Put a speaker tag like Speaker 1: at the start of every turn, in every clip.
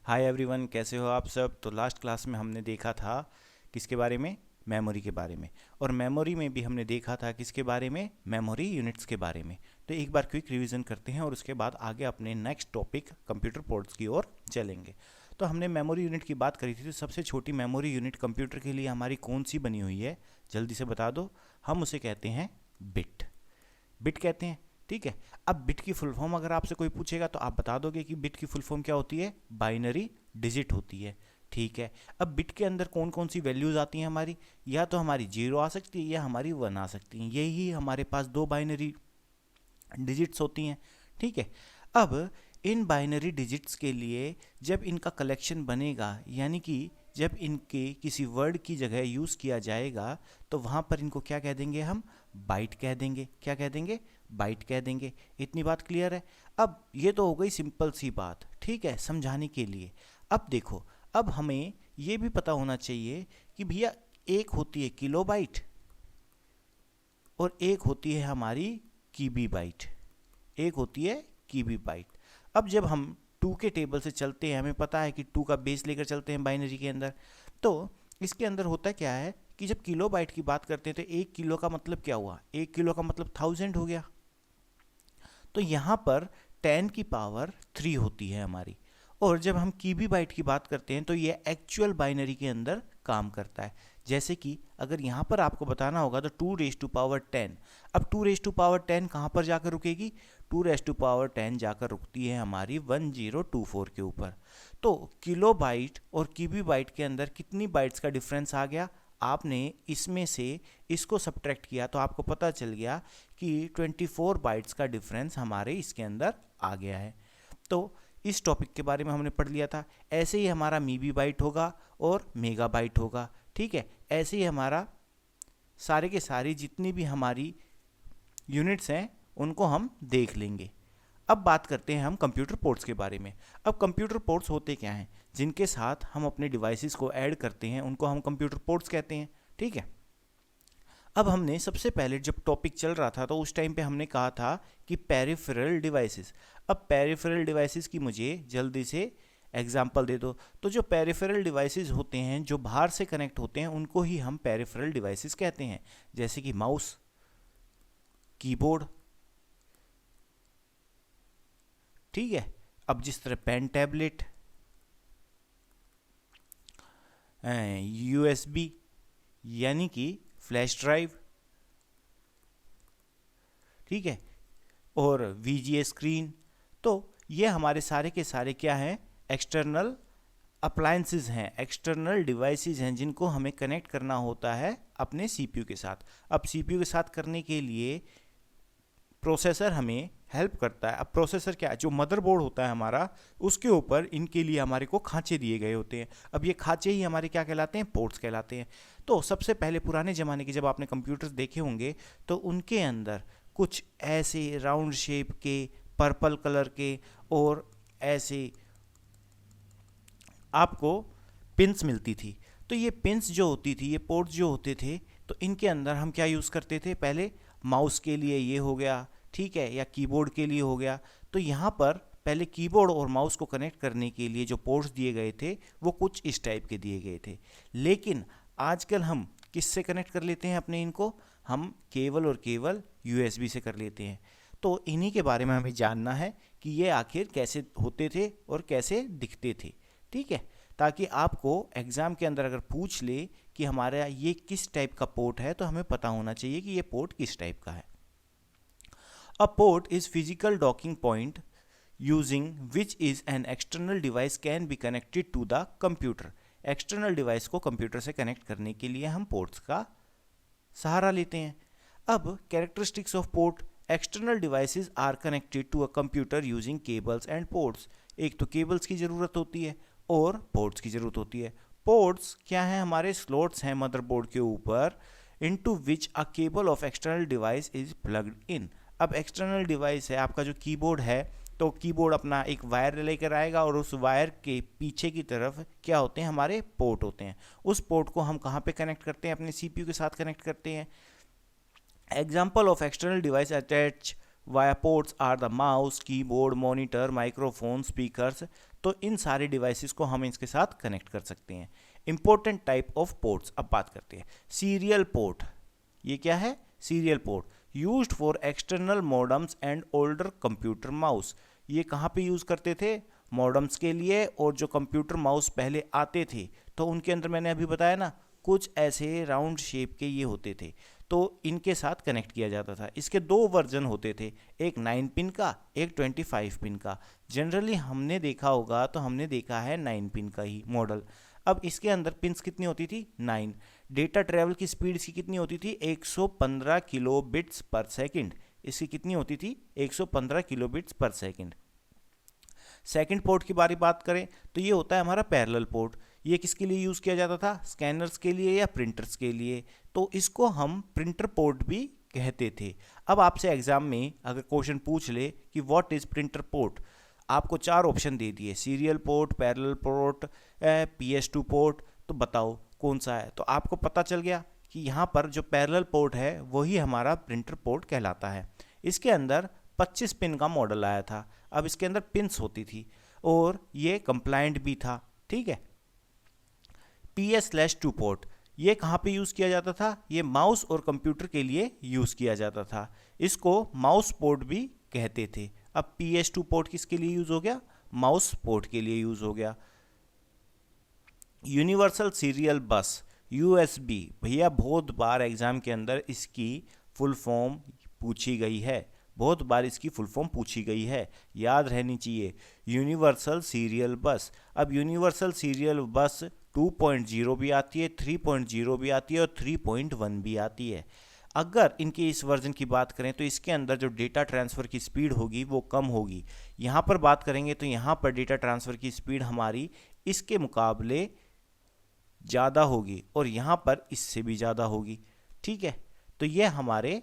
Speaker 1: Hi everyone, कैसे हो आप सब। तो लास्ट क्लास में हमने देखा था किसके बारे में, मेमोरी के बारे में। और मेमोरी में भी हमने देखा था किसके बारे में, मेमोरी यूनिट्स के बारे में। तो एक बार क्विक रिवीजन करते हैं और उसके बाद आगे अपने नेक्स्ट टॉपिक कंप्यूटर पोर्ट्स की ओर चलेंगे। तो हमने मेमोरी यूनिट की बात करी थी। तो सबसे छोटी मेमोरी यूनिट कंप्यूटर के लिए हमारी कौन सी बनी हुई है, जल्दी से बता दो। हम उसे कहते हैं बिट। बिट कहते हैं, ठीक है। अब बिट की फुल फॉर्म अगर आपसे कोई पूछेगा तो आप बता दोगे कि बिट की फुल फॉर्म क्या होती है, बाइनरी डिजिट होती है, ठीक है। अब बिट के अंदर कौन कौन सी वैल्यूज आती हैं हमारी, या तो हमारी 0 आ सकती है या हमारी 1 आ सकती हैं। यही हमारे पास दो बाइनरी डिजिट्स होती हैं, ठीक है। अब इन बाइनरी डिजिट्स के लिए जब इनका कलेक्शन बनेगा, यानी कि जब इनके किसी वर्ड की जगह यूज़ किया जाएगा, तो वहाँ पर इनको क्या कह देंगे, हम बाइट कह देंगे। क्या कह देंगे, बाइट कह देंगे। इतनी बात क्लियर है। अब ये तो हो गई सिंपल सी बात, ठीक है, समझाने के लिए। अब देखो, अब हमें ये भी पता होना चाहिए कि भैया एक होती है किलोबाइट और एक होती है हमारी कीबी बाइट। एक होती है कीबी बाइट। अब जब हम 2 के टेबल से चलते हैं, हमें पता है कि 2 का बेस लेकर चलते हैं बाइनरी के अंदर। तो इसके अंदर होता क्या है कि जब किलो बाइट की बात करते हैं तो 1 किलो का मतलब क्या हुआ, 1 किलो का मतलब 1000 हो गया। तो यहाँ पर 10 की पावर 3 होती है हमारी। और जब हम कीबी बाइट की बात करते हैं तो ये एक्चुअल बाइनरी के अंदर काम करता है। जैसे कि अगर यहाँ पर आपको बताना होगा तो 2 रेज टू पावर 10। अब 2 रेज टू पावर 10 कहाँ पर जाकर रुकेगी, 2 रेज टू पावर 10 जाकर रुकती है हमारी 1024 के ऊपर। तो किलो बाइट और कीबी बाइट के अंदर कितनी बाइट्स का डिफरेंस आ गया, आपने इसमें से इसको सब्ट्रैक्ट किया तो आपको पता चल गया कि 24 बाइट्स का डिफरेंस हमारे इसके अंदर आ गया है। तो इस टॉपिक के बारे में हमने पढ़ लिया था। ऐसे ही हमारा मीबी बाइट होगा और मेगा बाइट होगा, ठीक है। ऐसे ही हमारा सारे के सारी जितनी भी हमारी यूनिट्स हैं उनको हम देख लेंगे। अब बात करते हैं हम कंप्यूटर पोर्ट्स के बारे में। अब कंप्यूटर पोर्ट्स होते क्या हैं, जिनके साथ हम अपने डिवाइसेस को ऐड करते हैं उनको हम कंप्यूटर पोर्ट्स कहते हैं, ठीक है। अब हमने सबसे पहले जब टॉपिक चल रहा था तो उस टाइम पे हमने कहा था कि पेरिफेरल डिवाइसेस। अब पेरिफेरल डिवाइसेस की मुझे जल्दी से एग्जांपल दे दो। तो जो पेरिफेरल डिवाइसेस होते हैं जो बाहर से कनेक्ट होते हैं उनको ही हम पेरिफेरल डिवाइसेस कहते हैं। जैसे कि माउस, कीबोर्ड, ठीक है। अब जिस तरह पेन, टैबलेट, यूएसबी यानी कि फ्लैश ड्राइव, ठीक है, और वीजीए स्क्रीन। तो ये हमारे सारे के सारे क्या हैं, एक्सटर्नल अप्लायंसेस हैं, एक्सटर्नल डिवाइसेस हैं जिनको हमें कनेक्ट करना होता है अपने सीपीयू के साथ। अब सीपीयू के साथ करने के लिए प्रोसेसर हमें हेल्प करता है। अब प्रोसेसर क्या है, जो मदरबोर्ड होता है हमारा, उसके ऊपर इनके लिए हमारे को खांचे दिए गए होते हैं। अब ये खांचे ही हमारे क्या कहलाते हैं, पोर्ट्स कहलाते हैं। तो सबसे पहले पुराने ज़माने के जब आपने कंप्यूटर्स देखे होंगे तो उनके अंदर कुछ ऐसे राउंड शेप के, पर्पल कलर के और ऐसे आपको पिंस मिलती थी। तो ये पिंस जो होती थी, ये पोर्ट्स जो होते थे, तो इनके अंदर हम क्या यूज़ करते थे, पहले माउस के लिए ये हो गया, ठीक है, या कीबोर्ड के लिए हो गया। तो यहाँ पर पहले कीबोर्ड और माउस को कनेक्ट करने के लिए जो पोर्ट्स दिए गए थे वो कुछ इस टाइप के दिए गए थे। लेकिन आजकल हम किससे कनेक्ट कर लेते हैं अपने इनको, हम केवल और केवल यूएसबी से कर लेते हैं। तो इन्हीं के बारे में हमें जानना है कि ये आखिर कैसे होते थे और कैसे दिखते थे, ठीक है। ताकि आपको एग्ज़ाम के अंदर अगर पूछ ले कि हमारा ये किस टाइप का पोर्ट है तो हमें पता होना चाहिए कि ये पोर्ट किस टाइप का है। A port is physical docking point using which is an external device can be connected to the computer. External device को कंप्यूटर से कनेक्ट करने के लिए हम पोर्ट्स का सहारा लेते हैं। अब characteristics of port, external devices are connected to a computer using cables and ports. एक तो केबल्स की ज़रूरत होती है और पोर्ट्स की ज़रूरत होती है। पोर्ट्स क्या है, हमारे स्लॉट्स हैं मदरबोर्ड के ऊपर, into which a cable of external device is plugged in. अब एक्सटर्नल डिवाइस है आपका जो कीबोर्ड है, तो कीबोर्ड अपना एक वायर लेकर आएगा और उस वायर के पीछे की तरफ क्या होते हैं, हमारे पोर्ट होते हैं। उस पोर्ट को हम कहाँ पे कनेक्ट करते हैं, अपने सीपीयू के साथ कनेक्ट करते हैं। Example of external device attach via ports are the mouse, keyboard, monitor, microphone, speakers. तो इन सारे डिवाइसेस को हम इसके साथ कनेक्ट कर सकते हैं। इंपॉर्टेंट टाइप ऑफ पोर्ट्स अब बात करते हैं। सीरियल पोर्ट, ये क्या है? Serial port used for external modems and older computer mouse. ये कहाँ पे यूज़ करते थे? मॉडम्स के लिए, और जो कंप्यूटर माउस पहले आते थे तो उनके अंदर मैंने अभी बताया ना, कुछ ऐसे राउंड शेप के ये होते थे, तो इनके साथ कनेक्ट किया जाता था। इसके दो वर्जन होते थे, एक 9 पिन का, एक 25 पिन का। जनरली हमने देखा होगा तो हमने देखा है 9 पिन का ही मॉडल। अब इसके अंदर पिन्स कितनी होती थी? 9। डेटा ट्रैवल की स्पीड इसकी कितनी होती थी? 115 किलो बिट्स पर सेकेंड। इसकी कितनी होती थी? 115 किलो बिट्स पर सेकेंड। सेकंड पोर्ट की बात करें तो ये होता है हमारा पैरेलल पोर्ट। ये किसके लिए यूज़ किया जाता था? स्कैनर्स के लिए या प्रिंटर्स के लिए। तो इसको हम प्रिंटर पोर्ट भी कहते थे। अब आपसे एग्जाम में अगर क्वेश्चन पूछ ले कि व्हाट इज़ प्रिंटर पोर्ट, आपको 4 ऑप्शन दे दिए, serial port, parallel port, PS2 port, तो बताओ कौन सा है। तो आपको पता चल गया कि यहाँ पर जो पैरेलल पोर्ट है वही हमारा प्रिंटर पोर्ट कहलाता है। इसके अंदर 25 पिन का मॉडल आया था। अब इसके अंदर पिन्स होती थी और ये कंप्लायंट भी था, ठीक है। PS/2 पोर्ट, ये कहाँ पे यूज़ किया जाता था? ये माउस और कंप्यूटर के लिए यूज़ किया जाता था। इसको माउस पोर्ट भी कहते थे। अब PS2 पोर्ट किसके लिए यूज़ हो गया? माउस पोर्ट के लिए यूज़ हो गया। यूनिवर्सल सीरियल बस, USB, भैया बहुत बार एग्जाम के अंदर इसकी फुल फॉर्म पूछी गई है, बहुत बार इसकी फुल फॉर्म पूछी गई है, याद रहनी चाहिए। यूनिवर्सल सीरियल बस। अब यूनिवर्सल सीरियल बस 2.0 भी आती है, 3.0 भी आती है और 3.1 भी आती है। अगर इनके इस वर्जन की बात करें तो इसके अंदर जो डेटा ट्रांसफ़र की स्पीड होगी वो कम होगी। यहाँ पर बात करेंगे तो यहाँ पर डेटा ट्रांसफ़र की स्पीड हमारी इसके मुकाबले ज़्यादा होगी और यहाँ पर इससे भी ज़्यादा होगी, ठीक है। तो ये हमारे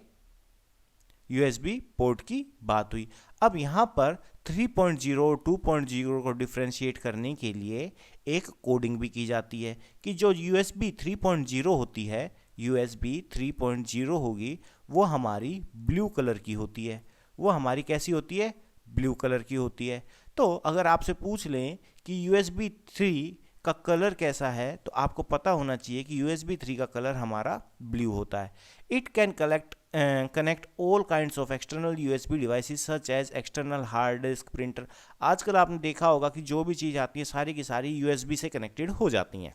Speaker 1: USB पोर्ट की बात हुई। अब यहाँ पर 3.0 और 2.0 को डिफ्रेंशिएट करने के लिए एक कोडिंग भी की जाती है कि जो USB 3.0 होती है, USB 3.0 होगी, वो हमारी ब्लू कलर की होती है। वो हमारी कैसी होती है? ब्लू कलर की होती है। तो अगर आपसे पूछ लें कि USB 3 का कलर कैसा है, तो आपको पता होना चाहिए कि USB 3 का कलर हमारा ब्लू होता है। It can connect all kinds of external USB devices such as external hard disk, printer. आजकल आपने देखा होगा कि जो भी चीज़ आती है सारी की सारी USB से कनेक्टेड हो जाती हैं,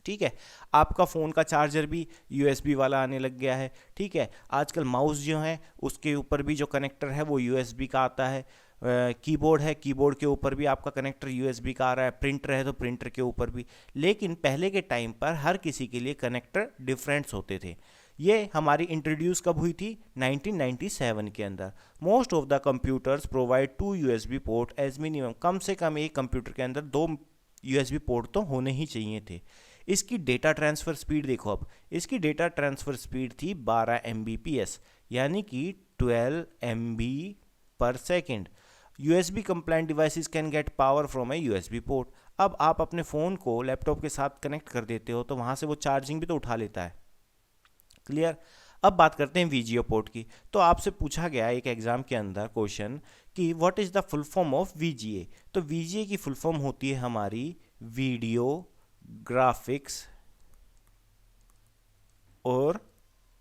Speaker 1: ठीक है। आपका फ़ोन का चार्जर भी USB वाला आने लग गया है, ठीक है। आजकल माउस जो है उसके ऊपर भी जो कनेक्टर है वो USB का आता है। कीबोर्ड है, कीबोर्ड के ऊपर भी आपका कनेक्टर USB का आ रहा है। प्रिंटर है तो प्रिंटर के ऊपर भी। लेकिन पहले के टाइम पर हर किसी के लिए कनेक्टर डिफरेंट्स होते थे। ये हमारी इंट्रोड्यूस कब हुई थी? 1997 के अंदर। Most of the computers provide 2 USB port as minimum. कम से कम एक कंप्यूटर के अंदर 2 USB पोर्ट तो होने ही चाहिए थे। इसकी डेटा ट्रांसफ़र स्पीड देखो, अब इसकी डेटा ट्रांसफ़र स्पीड थी 12 Mbps, यानी कि 12 MB पर second. USB compliant devices can get power from a USB port. अब आप अपने फ़ोन को लैपटॉप के साथ कनेक्ट कर देते हो तो वहाँ से वो चार्जिंग भी तो उठा लेता है, क्लियर। अब बात करते हैं VGA पोर्ट की। तो आपसे पूछा गया एक एग्जाम के अंदर क्वेश्चन कि what is the full form of VGA। तो VGA की फुल फॉर्म होती है हमारी वीडियो ग्राफिक्स और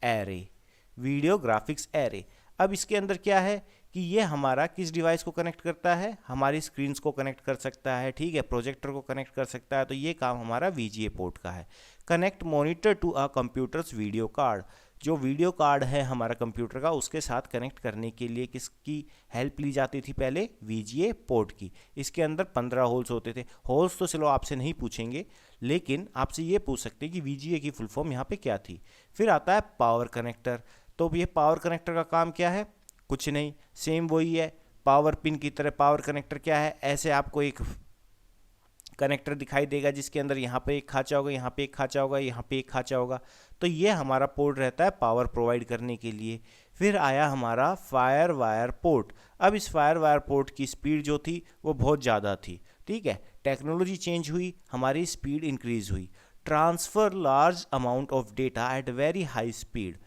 Speaker 1: एरे, वीडियो ग्राफिक्स एरे। अब इसके अंदर क्या है कि ये हमारा किस डिवाइस को कनेक्ट करता है? हमारी स्क्रीन्स को कनेक्ट कर सकता है, ठीक है, प्रोजेक्टर को कनेक्ट कर सकता है। तो ये काम हमारा VGA पोर्ट का है। Connect monitor to a computer's video card. जो वीडियो कार्ड है हमारा कंप्यूटर का, उसके साथ कनेक्ट करने के लिए किसकी हेल्प ली जाती थी पहले? VGA पोर्ट की। इसके अंदर 15 होल्स होते थे। होल्स तो चलो आपसे नहीं पूछेंगे, लेकिन आपसे ये पूछ सकते हैं कि VGA की फुल फॉर्म यहाँ पे क्या थी। फिर आता है पावर कनेक्टर। तो ये पावर कनेक्टर का काम क्या है? कुछ नहीं, सेम वही है पावर पिन की तरह। पावर कनेक्टर क्या है? ऐसे आपको एक कनेक्टर दिखाई देगा जिसके अंदर यहाँ पे एक खांचा होगा, यहाँ पे एक खांचा होगा, यहाँ पे एक खांचा होगा। तो ये हमारा पोर्ट रहता है पावर प्रोवाइड करने के लिए। फिर आया हमारा फायर वायर पोर्ट। अब इस फायर वायर पोर्ट की स्पीड जो थी वो बहुत ज़्यादा थी, ठीक है। टेक्नोलॉजी चेंज हुई, हमारी स्पीड इंक्रीज हुई। Transfer large amount of data at very high speed,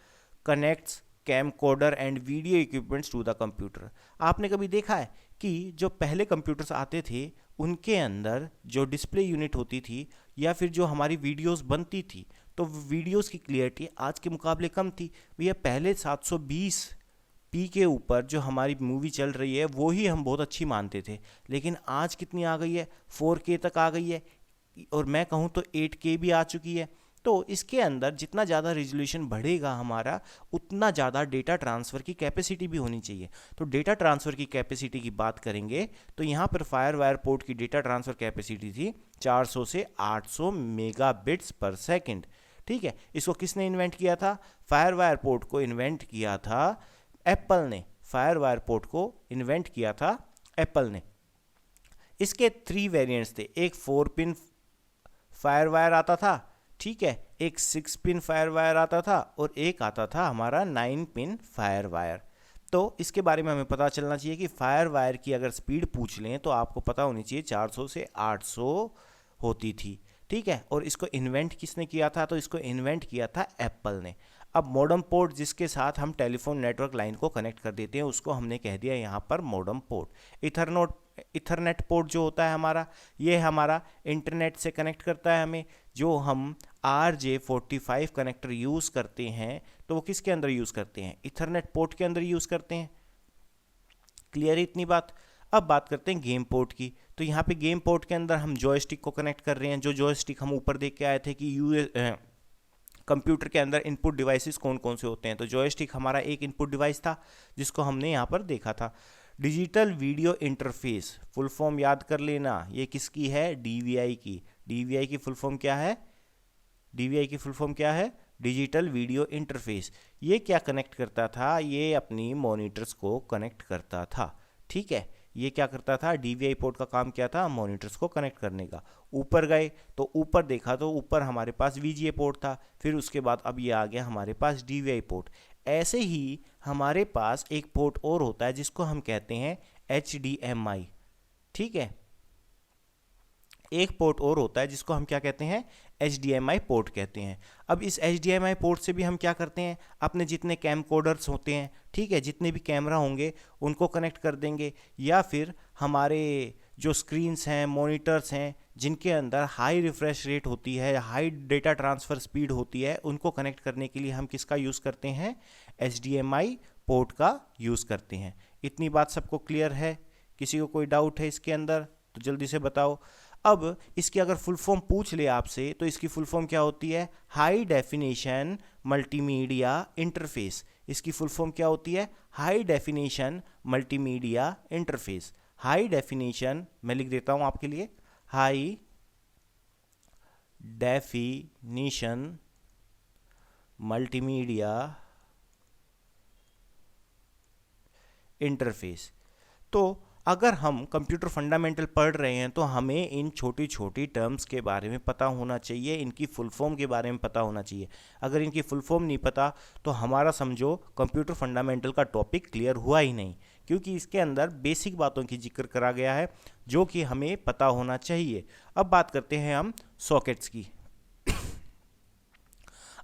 Speaker 1: connects camcorder and video equipments to the computer. आपने कभी देखा है कि जो पहले कंप्यूटर्स आते थे उनके अंदर जो डिस्प्ले यूनिट होती थी या फिर जो हमारी वीडियोस बनती थी, तो वीडियोस की क्लियरिटी आज के मुकाबले कम थी। भैया पहले 720p के ऊपर जो हमारी मूवी चल रही है वो ही हम बहुत अच्छी मानते थे, लेकिन आज कितनी आ गई है, 4K तक आ गई है, और मैं कहूँ तो 8K भी आ चुकी है। तो इसके अंदर जितना ज़्यादा रेजोल्यूशन बढ़ेगा हमारा, उतना ज़्यादा डेटा ट्रांसफ़र की कैपेसिटी भी होनी चाहिए। तो डेटा ट्रांसफ़र की कैपेसिटी की बात करेंगे तो यहाँ पर फायरवायर पोर्ट की डेटा ट्रांसफ़र कैपेसिटी थी 400 से 800 मेगाबिट्स पर सेकंड। ठीक है, इसको किसने इन्वेंट किया था? फायरवायर पोर्ट को इन्वेंट किया था एप्पल ने। फायरवायर पोर्ट को इन्वेंट किया था एप्पल ने। इसके 3 वेरिएंट्स थे। एक 4 पिन फायरवायर आता था, ठीक है, एक 6 पिन फायरवायर आता था, और एक आता था हमारा 9 पिन फायरवायर। तो इसके बारे में हमें पता चलना चाहिए कि फायरवायर की अगर स्पीड पूछ लें तो आपको पता होनी चाहिए 400 से 800 होती थी। ठीक है, और इसको इन्वेंट किसने किया था? तो इसको इन्वेंट किया था एप्पल ने। अब मॉडेम पोर्ट जिसके साथ हम टेलीफोन नेटवर्क लाइन को कनेक्ट कर देते हैं उसको हमने कह दिया यहाँ पर मॉडेम पोर्ट। इथरनेट पोर्ट जो होता है हमारा, ये हमारा इंटरनेट से कनेक्ट करता है हमें। जो हम RJ45 कनेक्टर यूज़ करते हैं तो वो किसके अंदर यूज़ करते हैं? इथरनेट पोर्ट के अंदर यूज़ करते हैं। क्लियर है इतनी बात? अब बात करते हैं गेम पोर्ट की। तो यहाँ पे गेम पोर्ट के अंदर हम जॉयस्टिक को कनेक्ट कर रहे हैं। जो जॉयस्टिक हम ऊपर देख के आए थे कि कंप्यूटर के अंदर इनपुट डिवाइसेस कौन कौन से होते हैं, तो जॉयस्टिक हमारा एक इनपुट डिवाइस था जिसको हमने यहाँ पर देखा था। Digital video interface, full form याद कर लेना, ये किसकी है? DVI की। DVI की फुल फॉर्म क्या है? DVI की फुल फॉर्म क्या है? Digital video interface. ये क्या कनेक्ट करता था? ये अपनी मॉनिटर्स को कनेक्ट करता था। ठीक है, ये क्या करता था? DVI पोर्ट का काम क्या था? मॉनिटर्स को कनेक्ट करने का। ऊपर गए तो ऊपर देखा तो ऊपर हमारे पास VGA पोर्ट था, फिर उसके बाद अब ये आ गया हमारे पास DVI पोर्ट। ऐसे ही हमारे पास एक पोर्ट और होता है जिसको हम कहते हैं HDMI। ठीक है, एक पोर्ट और होता है जिसको हम क्या कहते हैं? HDMI पोर्ट कहते हैं। अब इस HDMI पोर्ट से भी हम क्या करते हैं? अपने जितने कैमकोडर्स होते हैं, ठीक है, जितने भी कैमरा होंगे उनको कनेक्ट कर देंगे, या फिर हमारे जो स्क्रीन्स हैं, मॉनिटर्स हैं, जिनके अंदर हाई रिफ्रेश रेट होती है, हाई डेटा ट्रांसफ़र स्पीड होती है, उनको कनेक्ट करने के लिए हम किसका यूज़ करते हैं? HDMI पोर्ट का यूज़ करते हैं। इतनी बात सबको क्लियर है? किसी को कोई डाउट है इसके अंदर तो जल्दी से बताओ। अब इसकी अगर फुल फॉर्म पूछ ले आपसे तो इसकी फुल फॉर्म क्या होती है? High definition multimedia interface. इसकी फुल फॉर्म क्या होती है? High definition multimedia interface. High definition, मैं लिख देता हूं आपके लिए, हाई डेफिनेशन मल्टीमीडिया इंटरफेस। तो अगर हम कंप्यूटर फंडामेंटल पढ़ रहे हैं तो हमें इन छोटी छोटी टर्म्स के बारे में पता होना चाहिए, इनकी फुल फॉर्म के बारे में पता होना चाहिए। अगर इनकी फुल फॉर्म नहीं पता तो हमारा समझो कंप्यूटर फंडामेंटल का टॉपिक क्लियर हुआ ही नहीं, क्योंकि इसके अंदर बेसिक बातों की जिक्र करा गया है जो कि हमें पता होना चाहिए। अब बात करते हैं हम सॉकेट्स की।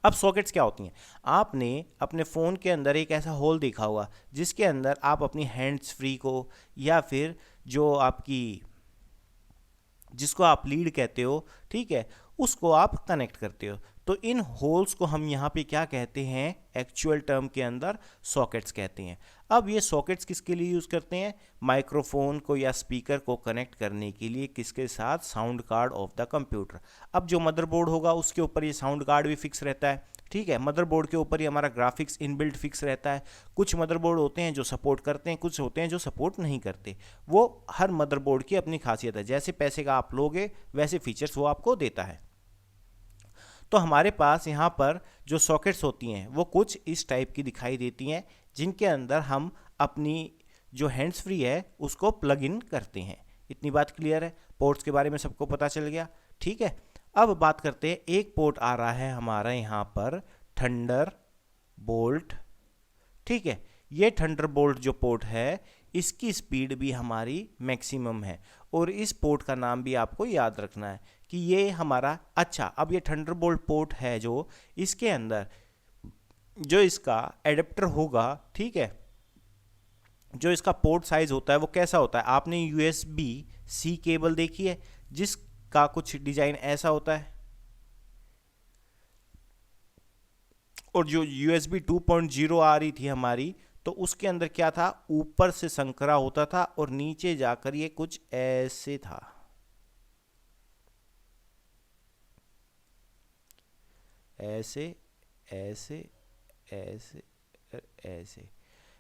Speaker 1: अब सॉकेट्स क्या होती हैं? आपने अपने फ़ोन के अंदर एक ऐसा होल देखा होगा जिसके अंदर आप अपनी हैंड्स फ्री को या फिर जो आपकी जिसको आप लीड कहते हो, ठीक है, उसको आप कनेक्ट करते हो। तो इन होल्स को हम यहाँ पे क्या कहते हैं? एक्चुअल टर्म के अंदर सॉकेट्स कहते हैं। अब ये सॉकेट्स किसके लिए यूज़ करते हैं? माइक्रोफोन को या स्पीकर को कनेक्ट करने के लिए। किसके साथ? Sound card of the computer. अब जो मदरबोर्ड होगा उसके ऊपर ये साउंड कार्ड भी फिक्स रहता है, ठीक है, मदरबोर्ड के ऊपर ही हमारा ग्राफिक्स इनबिल्ट फिक्स रहता है। कुछ मदरबोर्ड होते हैं जो सपोर्ट करते हैं, कुछ होते हैं जो सपोर्ट नहीं करते। वो हर मदरबोर्ड की अपनी खासियत है, जैसे पैसे का आप लोगे वैसे फीचर्स वो आपको देता है। तो हमारे पास यहाँ पर जो सॉकेट्स होती हैं वो कुछ इस टाइप की दिखाई देती हैं, जिनके अंदर हम अपनी जो हैंड्स फ्री है उसको प्लग इन करते हैं। इतनी बात क्लियर है? पोर्ट्स के बारे में सबको पता चल गया, ठीक है। अब बात करते हैं, एक पोर्ट आ रहा है हमारा यहाँ पर थंडर बोल्ट, ठीक है। ये थंडर बोल्ट जो पोर्ट है इसकी स्पीड भी हमारी मैक्सिमम है, और इस पोर्ट का नाम भी आपको याद रखना है कि ये हमारा, अच्छा, अब ये थंडरबोल्ट पोर्ट है जो इसके अंदर जो इसका एडेप्टर होगा, ठीक है, जो इसका पोर्ट साइज होता है वो कैसा होता है? आपने यूएसबी सी केबल देखी है जिसका कुछ डिजाइन ऐसा होता है, और जो यूएसबी 2.0 आ रही थी हमारी, तो उसके अंदर क्या था, ऊपर से संकरा होता था और नीचे जाकर ये कुछ ऐसे था, ऐसे ऐसे ऐसे ऐसे,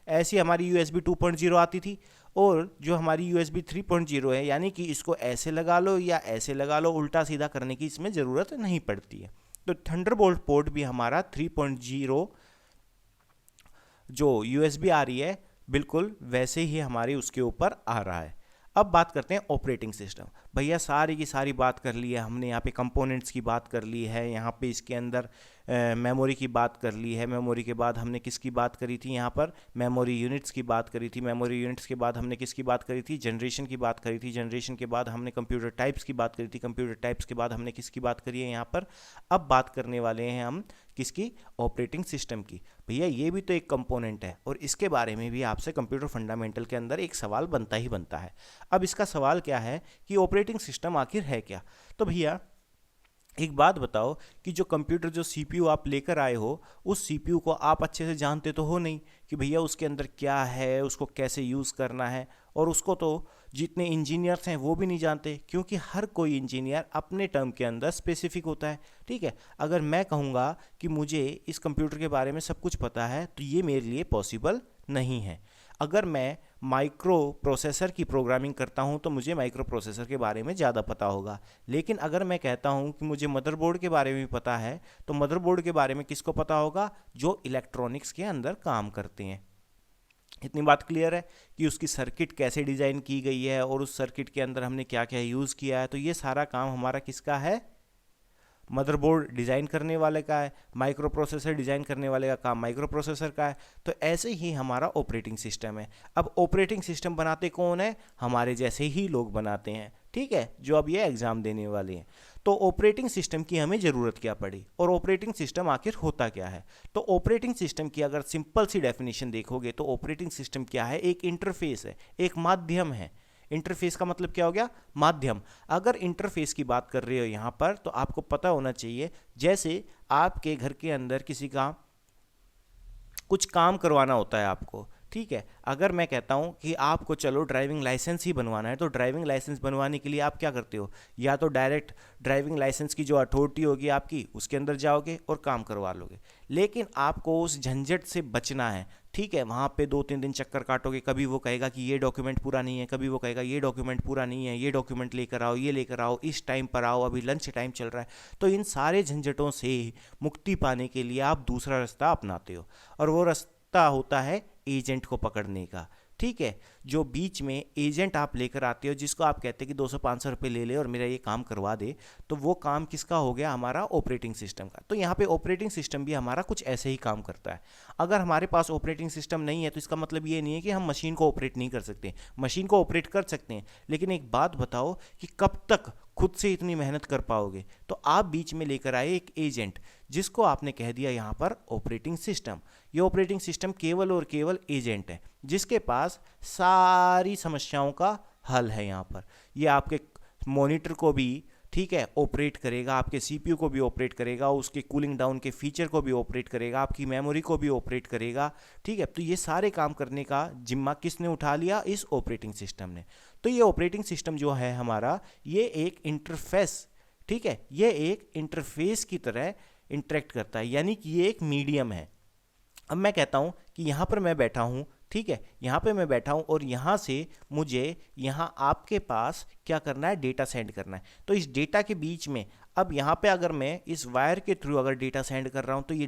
Speaker 1: ऐसी हमारी USB 2.0 आती थी। और जो हमारी USB 3.0 है, यानी कि इसको ऐसे लगा लो या ऐसे लगा लो, उल्टा सीधा करने की इसमें ज़रूरत नहीं पड़ती है। तो थंडरबोल्ट पोर्ट भी हमारा 3.0 जो USB आ रही है, बिल्कुल वैसे ही हमारे उसके ऊपर आ रहा है। अब बात करते हैं ऑपरेटिंग सिस्टम। भैया सारी की सारी बात कर ली है हमने, यहाँ पे कंपोनेंट्स की बात कर ली है, यहाँ पे इसके अंदर मेमोरी की बात कर ली है। मेमोरी के बाद हमने किसकी बात करी थी, यहाँ पर मेमोरी यूनिट्स की बात करी थी। मेमोरी यूनिट्स के बाद हमने किसकी बात करी थी, जनरेशन की बात करी थी। जनरेशन के बाद हमने कंप्यूटर टाइप्स की बात करी थी। कंप्यूटर टाइप्स के बाद हमने किसकी बात करी है यहाँ पर? अब बात करने वाले हैं हम किसकी? ऑपरेटिंग सिस्टम की। भैया ये भी तो एक कंपोनेंट है और इसके बारे में भी आपसे कंप्यूटर फंडामेंटल के अंदर एक सवाल बनता ही बनता है। अब इसका सवाल क्या है कि ऑपरेटिंग सिस्टम आखिर है क्या? तो भैया एक बात बताओ कि जो कंप्यूटर, जो सीपीयू आप लेकर आए हो, उस सीपीयू को आप अच्छे से जानते तो हो नहीं कि भैया उसके अंदर क्या है, उसको कैसे यूज़ करना है। और उसको तो जितने इंजीनियर्स हैं वो भी नहीं जानते, क्योंकि हर कोई इंजीनियर अपने टर्म के अंदर स्पेसिफिक होता है। ठीक है, अगर मैं कहूँगा कि मुझे इस कंप्यूटर के बारे में सब कुछ पता है तो ये मेरे लिए पॉसिबल नहीं है। अगर मैं माइक्रो प्रोसेसर की प्रोग्रामिंग करता हूं तो मुझे माइक्रो प्रोसेसर के बारे में ज़्यादा पता होगा। लेकिन अगर मैं कहता हूं कि मुझे मदरबोर्ड के बारे में भी पता है, तो मदरबोर्ड के बारे में किसको पता होगा? जो इलेक्ट्रॉनिक्स के अंदर काम करते हैं। इतनी बात क्लियर है कि उसकी सर्किट कैसे डिज़ाइन की गई है और उस सर्किट के अंदर हमने क्या क्या यूज़ किया है। तो ये सारा काम हमारा किसका है? मदरबोर्ड डिज़ाइन करने वाले का है। माइक्रो प्रोसेसर डिज़ाइन करने वाले का काम माइक्रो प्रोसेसर का है। तो ऐसे ही हमारा ऑपरेटिंग सिस्टम है। अब ऑपरेटिंग सिस्टम बनाते कौन है? हमारे जैसे ही लोग बनाते हैं, ठीक है, जो अब ये एग्ज़ाम देने वाले हैं। तो ऑपरेटिंग सिस्टम की हमें ज़रूरत क्या पड़ी और ऑपरेटिंग सिस्टम आखिर होता क्या है? तो ऑपरेटिंग सिस्टम की अगर सिंपल सी डेफिनेशन देखोगे तो ऑपरेटिंग सिस्टम क्या है? एक इंटरफेस है, एक माध्यम है। इंटरफेस का मतलब क्या हो गया? माध्यम। अगर इंटरफेस की बात कर रहे हो यहाँ पर, तो आपको पता होना चाहिए, जैसे आपके घर के अंदर किसी का कुछ काम करवाना होता है आपको, ठीक है। अगर मैं कहता हूँ कि आपको चलो ड्राइविंग लाइसेंस ही बनवाना है, तो ड्राइविंग लाइसेंस बनवाने के लिए आप क्या करते हो? या तो डायरेक्ट ड्राइविंग लाइसेंस की जो अथॉरिटी होगी आपकी, उसके अंदर जाओगे और काम करवा लोगे। लेकिन आपको उस झंझट से बचना है, ठीक है। वहाँ पे 2-3 दिन चक्कर काटोगे, कभी वो कहेगा कि ये डॉक्यूमेंट पूरा नहीं है, कभी वो कहेगा ये डॉक्यूमेंट पूरा नहीं है, ये डॉक्यूमेंट लेकर आओ, ये लेकर आओ, इस टाइम पर आओ, अभी लंच टाइम चल रहा है। तो इन सारे झंझटों से मुक्ति पाने के लिए आप दूसरा रास्ता अपनाते हो, और वो रास्ता होता है एजेंट को पकड़ने का, ठीक है। जो बीच में एजेंट आप लेकर आते हो, जिसको आप कहते हैं कि 200-500 रुपये ले ले और मेरा ये काम करवा दे, तो वो काम किसका हो गया? हमारा ऑपरेटिंग सिस्टम का। तो यहाँ पे ऑपरेटिंग सिस्टम भी हमारा कुछ ऐसे ही काम करता है। अगर हमारे पास ऑपरेटिंग सिस्टम नहीं है तो इसका मतलब ये नहीं है कि हम मशीन को ऑपरेट नहीं कर सकते। मशीन को ऑपरेट कर सकते हैं, लेकिन एक बात बताओ कि कब तक खुद से इतनी मेहनत कर पाओगे? तो आप बीच में लेकर आए एक एजेंट, जिसको आपने कह दिया यहाँ पर ऑपरेटिंग सिस्टम। ये ऑपरेटिंग सिस्टम केवल और केवल एजेंट है, जिसके पास सारी समस्याओं का हल है। यहाँ पर ये आपके मॉनिटर को भी, ठीक है, ऑपरेट करेगा, आपके सीपीयू को भी ऑपरेट करेगा, उसके कूलिंग डाउन के फीचर को भी ऑपरेट करेगा, आपकी मेमोरी को भी ऑपरेट करेगा, ठीक है। तो ये सारे काम करने का जिम्मा किसने उठा लिया? इस ऑपरेटिंग सिस्टम ने। तो ये ऑपरेटिंग सिस्टम जो है हमारा, ये एक इंटरफेस, ठीक है, ये एक इंटरफेस की तरह इंटरेक्ट करता है, यानी कि ये एक मीडियम है। अब मैं कहता हूँ कि यहाँ पर मैं बैठा हूँ, ठीक है, यहाँ पे मैं बैठा हूँ और यहाँ से मुझे यहाँ आपके पास क्या करना है? डेटा सेंड करना है। तो इस डेटा के बीच में, अब यहाँ पे अगर मैं इस वायर के थ्रू अगर डेटा सेंड कर रहा हूँ, तो ये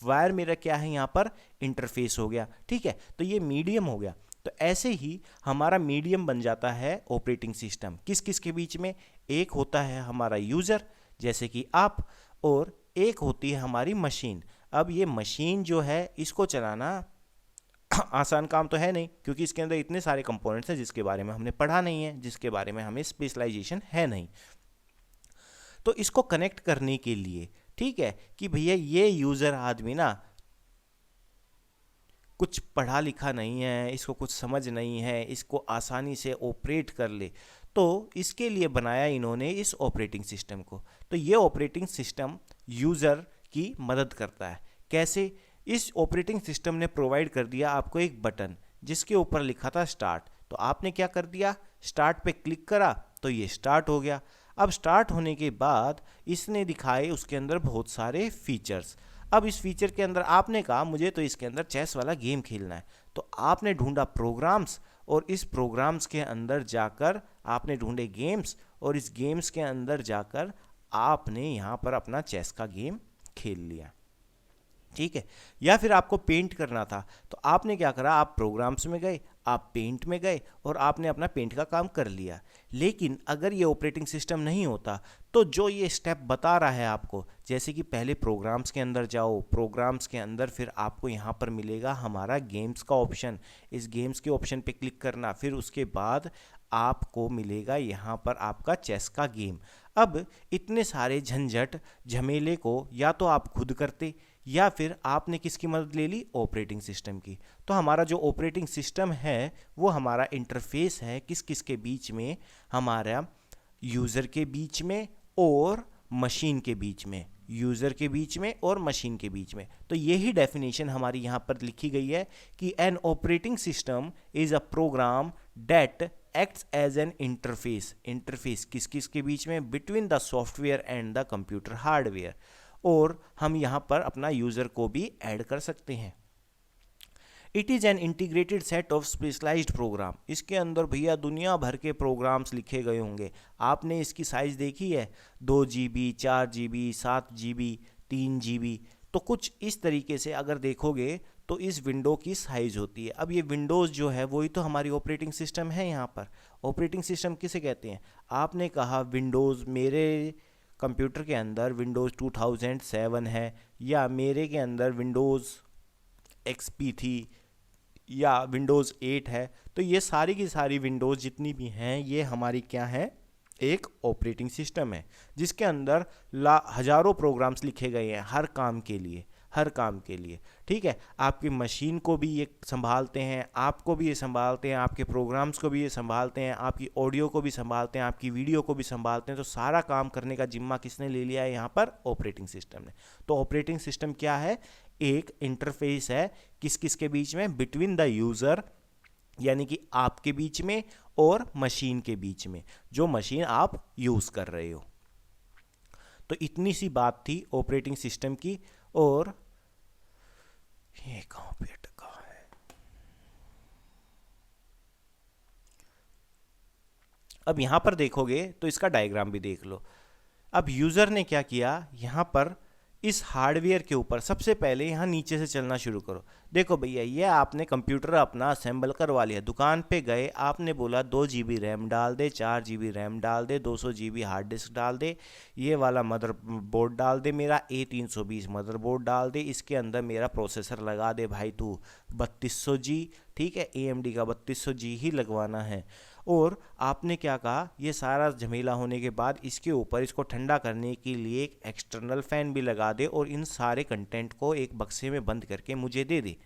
Speaker 1: वायर मेरा क्या है? यहाँ पर इंटरफेस हो गया, ठीक है। तो ये मीडियम हो गया। तो ऐसे ही हमारा मीडियम बन जाता है ऑपरेटिंग सिस्टम। किस किस के बीच में? एक होता है हमारा यूज़र, जैसे कि आप, और एक होती है हमारी मशीन। अब ये मशीन जो है, इसको चलाना आसान काम तो है नहीं, क्योंकि इसके अंदर इतने सारे कंपोनेंट्स हैं जिसके बारे में हमने पढ़ा नहीं है, जिसके बारे में हमें स्पेशलाइजेशन है नहीं। तो इसको कनेक्ट करने के लिए, ठीक है, कि भैया ये यूज़र आदमी ना कुछ पढ़ा लिखा नहीं है, इसको कुछ समझ नहीं है, इसको आसानी से ऑपरेट कर ले, तो इसके लिए बनाया इन्होंने इस ऑपरेटिंग सिस्टम को। तो ये ऑपरेटिंग सिस्टम यूज़र की मदद करता है। कैसे? इस ऑपरेटिंग सिस्टम ने प्रोवाइड कर दिया आपको एक बटन जिसके ऊपर लिखा था स्टार्ट। तो आपने क्या कर दिया, स्टार्ट पे क्लिक करा तो ये स्टार्ट हो गया। अब स्टार्ट होने के बाद इसने दिखाए उसके अंदर बहुत सारे फीचर्स। अब इस फीचर के अंदर आपने कहा मुझे तो इसके अंदर चेस वाला गेम खेलना है, तो आपने ढूंढा प्रोग्राम्स, और इस प्रोग्राम्स के अंदर जाकर आपने ढूंढे गेम्स, और इस गेम्स के अंदर जाकर आपने यहाँ पर अपना चेस का गेम खेल लिया। ठीक है। या फिर आपको पेंट करना था, तो आपने क्या करा, आप प्रोग्राम्स में गए, आप पेंट में गए और आपने अपना पेंट का काम कर लिया। लेकिन अगर ये ऑपरेटिंग सिस्टम नहीं होता तो जो ये स्टेप बता रहा है आपको, जैसे कि पहले प्रोग्राम्स के अंदर जाओ, प्रोग्राम्स के अंदर फिर आपको यहाँ पर मिलेगा हमारा गेम्स का ऑप्शन, इस गेम्स के ऑप्शन पे क्लिक करना, फिर उसके बाद आपको मिलेगा यहाँ पर आपका चेस का गेम। अब इतने सारे झंझट झमेले को या तो आप खुद करते या फिर आपने किसकी मदद ले ली, ऑपरेटिंग सिस्टम की। तो हमारा जो ऑपरेटिंग सिस्टम है वो हमारा इंटरफेस है किस किस के बीच में, हमारा यूज़र के बीच में और मशीन के बीच में, यूज़र के बीच में और मशीन के बीच में। तो यही डेफिनेशन हमारी यहाँ पर लिखी गई है कि an operating system is a program that acts as an interface. Interface किस किस के बीच में, between the software and the computer hardware. और हम यहाँ पर अपना यूज़र को भी ऐड कर सकते हैं। It is an integrated set of specialised program. इसके अंदर भैया दुनिया भर के प्रोग्राम्स लिखे गए होंगे। आपने इसकी साइज़ देखी है, 2 GB, 4 GB, 7 GB, 3 GB। तो कुछ इस तरीके से अगर देखोगे तो इस विंडो की साइज़ होती है। अब ये विंडोज़ जो है वही तो हमारी ऑपरेटिंग सिस्टम है। यहाँ पर ऑपरेटिंग सिस्टम किसे कहते हैं? आपने कहा विंडोज़, मेरे कंप्यूटर के अंदर विंडोज़ 2007 है, या मेरे के अंदर विंडोज़ XP थी, या विंडोज़ 8 है। तो ये सारी की सारी विंडोज़ जितनी भी हैं ये हमारी क्या है, एक ऑपरेटिंग सिस्टम है जिसके अंदर हज़ारों प्रोग्राम्स लिखे गए हैं हर काम के लिए, हर काम के लिए। ठीक है। आपकी मशीन को भी ये संभालते हैं, आपको भी ये संभालते हैं, आपके प्रोग्राम्स को भी ये संभालते हैं, आपकी ऑडियो को भी संभालते हैं, आपकी वीडियो को भी संभालते हैं। तो सारा काम करने का जिम्मा किसने ले लिया है यहाँ पर? ऑपरेटिंग सिस्टम ने। तो ऑपरेटिंग सिस्टम क्या है? एक इंटरफेस है किस किस के बीच में, बिटवीन द यूज़र, यानी कि आपके बीच में और मशीन के बीच में, जो मशीन आप यूज़ कर रहे हो। तो इतनी सी बात थी ऑपरेटिंग सिस्टम की। और ये कहाँ पे अटका है? अब यहां पर देखोगे तो इसका डायग्राम भी देख लो। अब यूज़र ने क्या किया, यहां पर इस हार्डवेयर के ऊपर सबसे पहले यहाँ नीचे से चलना शुरू करो। देखो भैया, ये आपने कंप्यूटर अपना असेंबल करवा लिया, दुकान पे गए, आपने बोला 2 GB रैम डाल दे, 4 GB रैम डाल दे, 200 GB हार्ड डिस्क डाल दे, ये वाला मदर बोर्ड डाल दे, मेरा A320 मदर बोर्ड डाल दे, इसके अंदर मेरा प्रोसेसर लगा दे भाई तू 3200G। ठीक है, AMD का 3200G ही लगवाना है। और आपने क्या कहा, ये सारा झमेला होने के बाद इसके ऊपर इसको ठंडा करने के लिए एक एक्सटर्नल फ़ैन भी लगा दे और इन सारे कंटेंट को एक बक्से में बंद करके मुझे दे दे।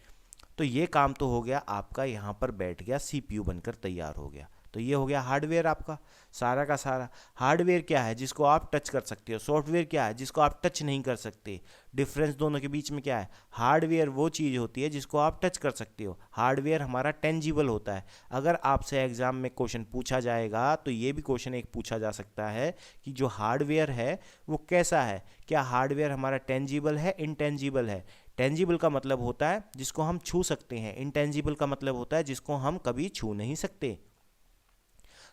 Speaker 1: तो ये काम तो हो गया आपका, यहाँ पर बैठ गया, CPU बनकर तैयार हो गया। तो ये हो गया हार्डवेयर आपका सारा का सारा। हार्डवेयर क्या है? जिसको आप टच कर सकते हो। सॉफ्टवेयर क्या है? जिसको आप टच नहीं कर सकते। डिफरेंस दोनों के बीच में क्या है? हार्डवेयर वो चीज़ होती है जिसको आप टच कर सकते हो, हार्डवेयर हमारा टेंजिबल होता है। अगर आपसे एग्जाम में क्वेश्चन पूछा जाएगा तो ये भी क्वेश्चन एक पूछा जा सकता है कि जो हार्डवेयर है वो कैसा है, क्या हार्डवेयर हमारा टेंजिबल है, इनटेंजिबल है। टेंजिबल का मतलब होता है जिसको हम छू सकते हैं, इनटेंजिबल का मतलब होता है जिसको हम कभी छू नहीं सकते।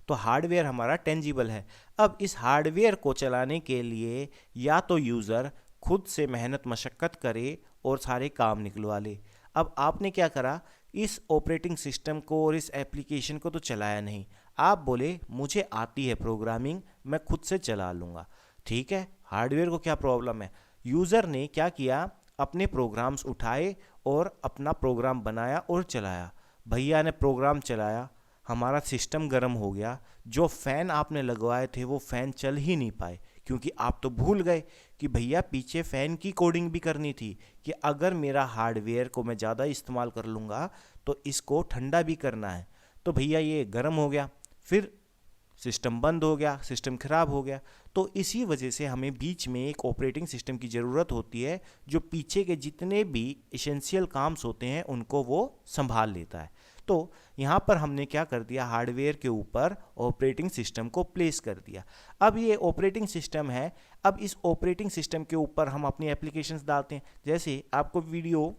Speaker 1: तो हार्डवेयर हमारा टेंजिबल है। अब इस हार्डवेयर को चलाने के लिए या तो यूज़र खुद से मेहनत मशक्क़त करे और सारे काम निकलवा ले। अब आपने क्या करा, इस ऑपरेटिंग सिस्टम को और इस एप्लीकेशन को तो चलाया नहीं। आप बोले मुझे आती है प्रोग्रामिंग, मैं खुद से चला लूँगा। ठीक है, हार्डवेयर को क्या प्रॉब्लम है? यूज़र ने क्या किया, अपने प्रोग्राम्स उठाए और अपना प्रोग्राम बनाया और चलाया। भैया ने प्रोग्राम चलाया, हमारा सिस्टम गर्म हो गया, जो फ़ैन आपने लगवाए थे वो फ़ैन चल ही नहीं पाए क्योंकि आप तो भूल गए कि भैया पीछे फ़ैन की कोडिंग भी करनी थी कि अगर मेरा हार्डवेयर को मैं ज़्यादा इस्तेमाल कर लूँगा तो इसको ठंडा भी करना है। तो भैया ये गर्म हो गया, फिर सिस्टम बंद हो गया, सिस्टम ख़राब हो गया। तो इसी वजह से हमें बीच में एक ऑपरेटिंग सिस्टम की ज़रूरत होती है जो पीछे के जितने भी एसेंशियल काम्स होते हैं उनको वो संभाल लेता है। तो यहाँ पर हमने क्या कर दिया, हार्डवेयर के ऊपर ऑपरेटिंग सिस्टम को प्लेस कर दिया। अब ये ऑपरेटिंग सिस्टम है, अब इस ऑपरेटिंग सिस्टम के ऊपर हम अपनी एप्लीकेशंस डालते हैं। जैसे आपको वीडियो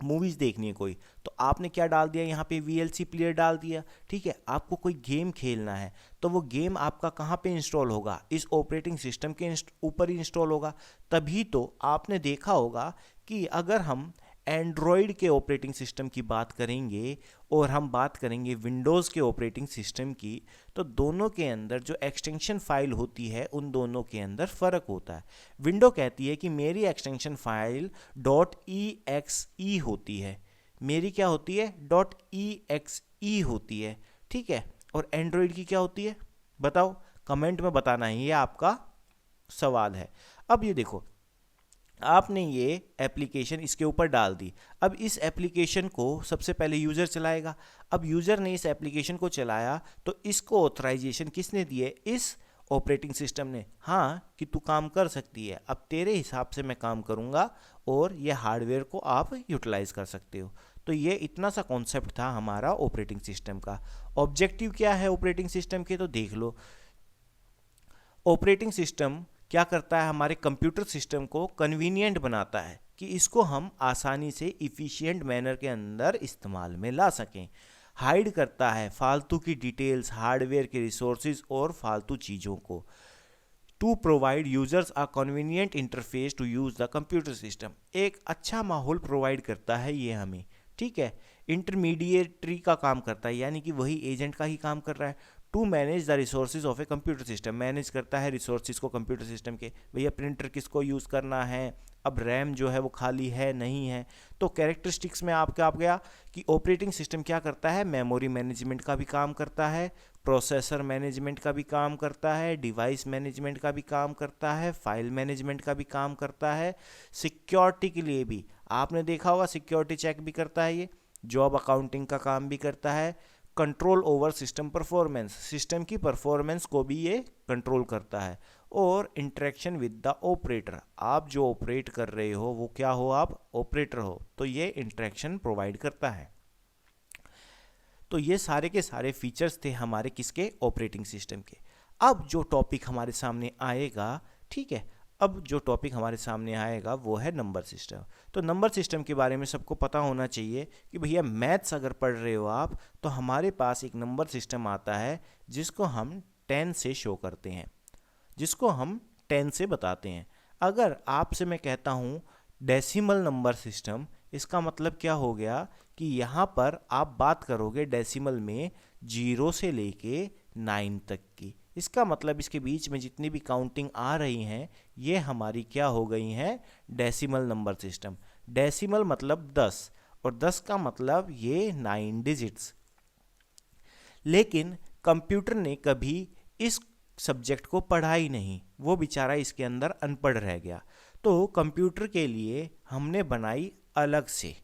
Speaker 1: मूवीज़ देखनी है कोई, तो आपने क्या डाल दिया, यहाँ पे VLC प्लेयर डाल दिया, ठीक है। आपको कोई गेम खेलना है तो वो गेम आपका कहाँ पे इंस्टॉल होगा, इस ऑपरेटिंग सिस्टम के ऊपर ही इंस्टॉल होगा। तभी तो आपने देखा होगा कि अगर हम एंड्रॉयड के ऑपरेटिंग सिस्टम की बात करेंगे और हम बात करेंगे विंडोज़ के ऑपरेटिंग सिस्टम की, तो दोनों के अंदर जो एक्सटेंशन फाइल होती है उन दोनों के अंदर फ़र्क होता है। विंडो कहती है कि मेरी एक्सटेंशन फाइल .exe होती है, मेरी क्या होती है, .exe होती है, ठीक है। और एंड्रॉयड की क्या होती है, बताओ, कमेंट में बताना है, ये आपका सवाल है। अब ये देखो, आपने ये एप्लीकेशन इसके ऊपर डाल दी। अब इस एप्लीकेशन को सबसे पहले यूज़र चलाएगा। अब यूज़र ने इस एप्लीकेशन को चलाया तो इसको ऑथराइजेशन किसने दी है, इस ऑपरेटिंग सिस्टम ने, हाँ कि तू काम कर सकती है, अब तेरे हिसाब से मैं काम करूँगा और ये हार्डवेयर को आप यूटिलाइज कर सकते हो। तो ये इतना सा कॉन्सेप्ट था हमारा ऑपरेटिंग सिस्टम का। ऑब्जेक्टिव क्या है ऑपरेटिंग सिस्टम के, तो देख लो। ऑपरेटिंग सिस्टम क्या करता है, हमारे कंप्यूटर सिस्टम को कन्वीनियंट बनाता है कि इसको हम आसानी से इफ़िशियंट मैनर के अंदर इस्तेमाल में ला सकें। हाइड करता है फालतू की डिटेल्स, हार्डवेयर के रिसोर्सेज और फालतू चीज़ों को। To provide users a convenient interface to use the computer system, एक अच्छा माहौल प्रोवाइड करता है ये हमें, ठीक है। इंटरमीडिएटरी का काम करता है, यानी कि वही एजेंट का ही काम कर रहा है। To manage the resources of a computer system, manage करता है रिसोर्सेज को कंप्यूटर सिस्टम के, भैया प्रिंटर किसको यूज़ करना है, अब रैम जो है वो खाली है नहीं है। तो कैरेक्टरिस्टिक्स में आपका आप गया कि ऑपरेटिंग सिस्टम क्या करता है, मेमोरी मैनेजमेंट का भी काम करता है, प्रोसेसर मैनेजमेंट का भी काम करता है, डिवाइस मैनेजमेंट का भी काम करता है, फाइल मैनेजमेंट का भी काम करता है, सिक्योरिटी के लिए भी आपने देखा होगा सिक्योरिटी चेक भी करता है, ये जॉब अकाउंटिंग का काम भी करता है, control over system performance, system की परफॉर्मेंस को भी ये कंट्रोल करता है, और इंटरेक्शन विद द ऑपरेटर, आप जो ऑपरेट कर रहे हो वो क्या हो, आप ऑपरेटर हो, तो ये इंटरेक्शन प्रोवाइड करता है। तो ये सारे के सारे फीचर्स थे हमारे किसके, ऑपरेटिंग सिस्टम के। अब जो टॉपिक हमारे सामने आएगा, ठीक है, अब जो टॉपिक हमारे सामने आएगा वो है नंबर सिस्टम। तो नंबर सिस्टम के बारे में सबको पता होना चाहिए कि भैया मैथ्स अगर पढ़ रहे हो आप, तो हमारे पास एक नंबर सिस्टम आता है जिसको हम 10 से शो करते हैं, जिसको हम 10 से बताते हैं। अगर आपसे मैं कहता हूँ डेसिमल नंबर सिस्टम, इसका मतलब क्या हो गया कि यहाँ पर आप बात करोगे डेसिमल में 0 से लेके 9 तक की, इसका मतलब इसके बीच में जितनी भी काउंटिंग आ रही हैं ये हमारी क्या हो गई हैं, डेसिमल नंबर सिस्टम। डेसिमल मतलब 10 और 10 का मतलब ये 9 डिजिट्स। लेकिन कंप्यूटर ने कभी इस सब्जेक्ट को पढ़ा ही नहीं, वो बेचारा इसके अंदर अनपढ़ रह गया। तो कंप्यूटर के लिए हमने बनाई अलग से,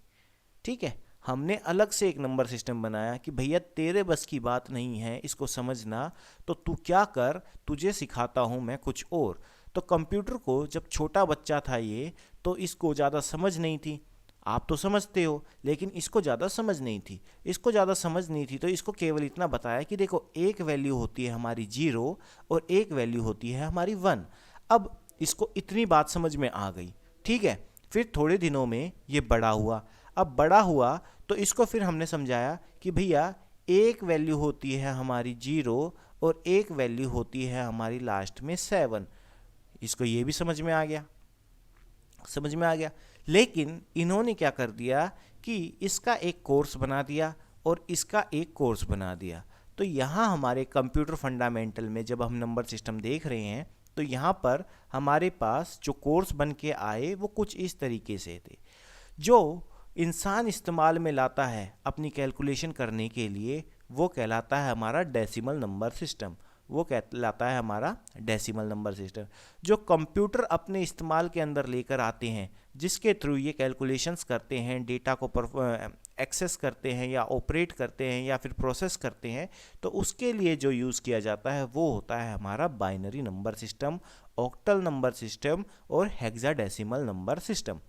Speaker 1: ठीक है, हमने अलग से एक नंबर सिस्टम बनाया कि भैया तेरे बस की बात नहीं है इसको समझना, तो तू क्या कर, तुझे सिखाता हूँ मैं कुछ और। तो कंप्यूटर को जब छोटा बच्चा था ये, तो इसको ज़्यादा समझ नहीं थी, आप तो समझते हो, लेकिन इसको ज़्यादा समझ नहीं थी, इसको ज़्यादा समझ नहीं थी। तो इसको केवल इतना बताया कि देखो एक वैल्यू होती है हमारी 0 और एक वैल्यू होती है हमारी 1। अब इसको इतनी बात समझ में आ गई, ठीक है। फिर थोड़े दिनों में ये बड़ा हुआ, अब बड़ा हुआ तो इसको फिर हमने समझाया कि भैया एक वैल्यू होती है हमारी 0 और एक वैल्यू होती है हमारी लास्ट में 7। इसको ये भी समझ में आ गया, समझ में आ गया। लेकिन इन्होंने क्या कर दिया कि इसका एक कोर्स बना दिया और इसका एक कोर्स बना दिया। तो यहाँ हमारे कंप्यूटर फंडामेंटल में जब हम नंबर सिस्टम देख रहे हैं, तो यहाँ पर हमारे पास जो कोर्स बन के आए वो कुछ इस तरीके से थे। जो इंसान इस्तेमाल में लाता है अपनी कैलकुलेशन करने के लिए, वो कहलाता है हमारा डेसिमल नंबर सिस्टम, वो कहलाता है हमारा डेसिमल नंबर सिस्टम। जो कंप्यूटर अपने इस्तेमाल के अंदर लेकर आते हैं, जिसके थ्रू ये कैलकुलेशंस करते हैं, डेटा को एक्सेस करते हैं या ऑपरेट करते हैं या फिर प्रोसेस करते हैं, तो उसके लिए जो यूज़ किया जाता है वो होता है हमारा binary number system, octal number system और हेक्साडेसिमल नंबर सिस्टम।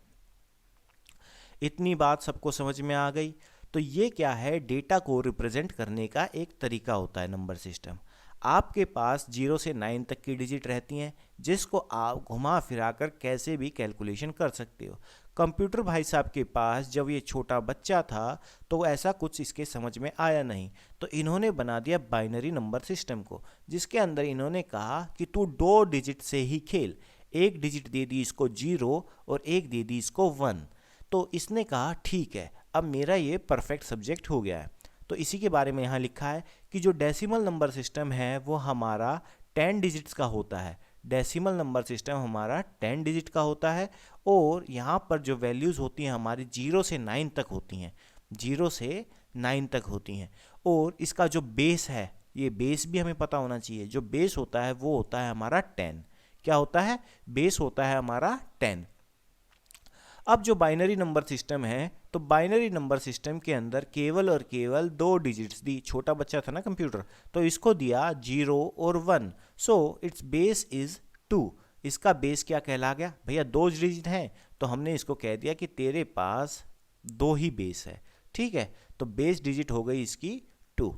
Speaker 1: इतनी बात सबको समझ में आ गई। तो ये क्या है, डेटा को रिप्रेजेंट करने का एक तरीका होता है नंबर सिस्टम। आपके पास 0 से 9 तक की डिजिट रहती हैं, जिसको आप घुमा फिरा कर कैसे भी कैलकुलेशन कर सकते हो। कंप्यूटर भाई साहब के पास जब ये छोटा बच्चा था तो ऐसा कुछ इसके समझ में आया नहीं, तो इन्होंने बना दिया बाइनरी नंबर सिस्टम को, जिसके अंदर इन्होंने कहा कि तू 2 डिजिट से ही खेल। एक डिजिट दे दी इसको 0 और एक दे दी इसको 1। तो इसने कहा ठीक है, अब मेरा ये परफेक्ट सब्जेक्ट हो गया है। तो इसी के बारे में यहाँ लिखा है कि जो डेसिमल नंबर सिस्टम है वो हमारा 10 डिजिट्स का होता है। डेसिमल नंबर सिस्टम हमारा 10 डिजिट का होता है और यहाँ पर जो वैल्यूज़ होती हैं हमारी 0 से 9 तक होती हैं, 0 से 9 तक होती हैं। और इसका जो बेस है, ये बेस भी हमें पता होना चाहिए। जो बेस होता है वो होता है हमारा 10। क्या होता है? बेस होता है हमारा 10। अब जो बाइनरी नंबर सिस्टम है, तो बाइनरी नंबर सिस्टम के अंदर केवल और केवल 2 डिजिट्स दी। छोटा बच्चा था ना कंप्यूटर, तो इसको दिया 0 और 1। So it's base is 2। इसका बेस क्या कहला गया? भैया 2 डिजिट हैं, तो हमने इसको कह दिया कि तेरे पास 2 ही बेस है। ठीक है, तो बेस डिजिट हो गई इसकी 2।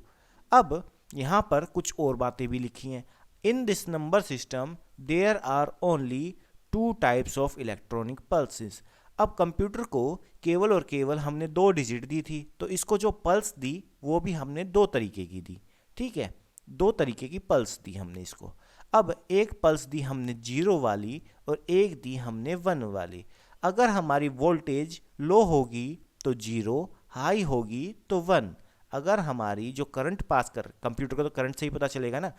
Speaker 1: अब यहाँ पर कुछ और बातें भी लिखी हैं। In this number system there are only 2 types of electronic pulses. अब कंप्यूटर को केवल और केवल हमने 2 डिजिट दी थी, तो इसको जो पल्स दी वो भी हमने 2 तरीके की दी। ठीक है, 2 तरीके की पल्स दी हमने इसको। अब एक पल्स दी हमने 0 वाली और एक दी हमने 1 वाली। अगर हमारी वोल्टेज लो होगी तो 0, हाई होगी तो 1। अगर हमारी जो करंट पास कर, कंप्यूटर को तो करंट से ही पता चलेगा ना,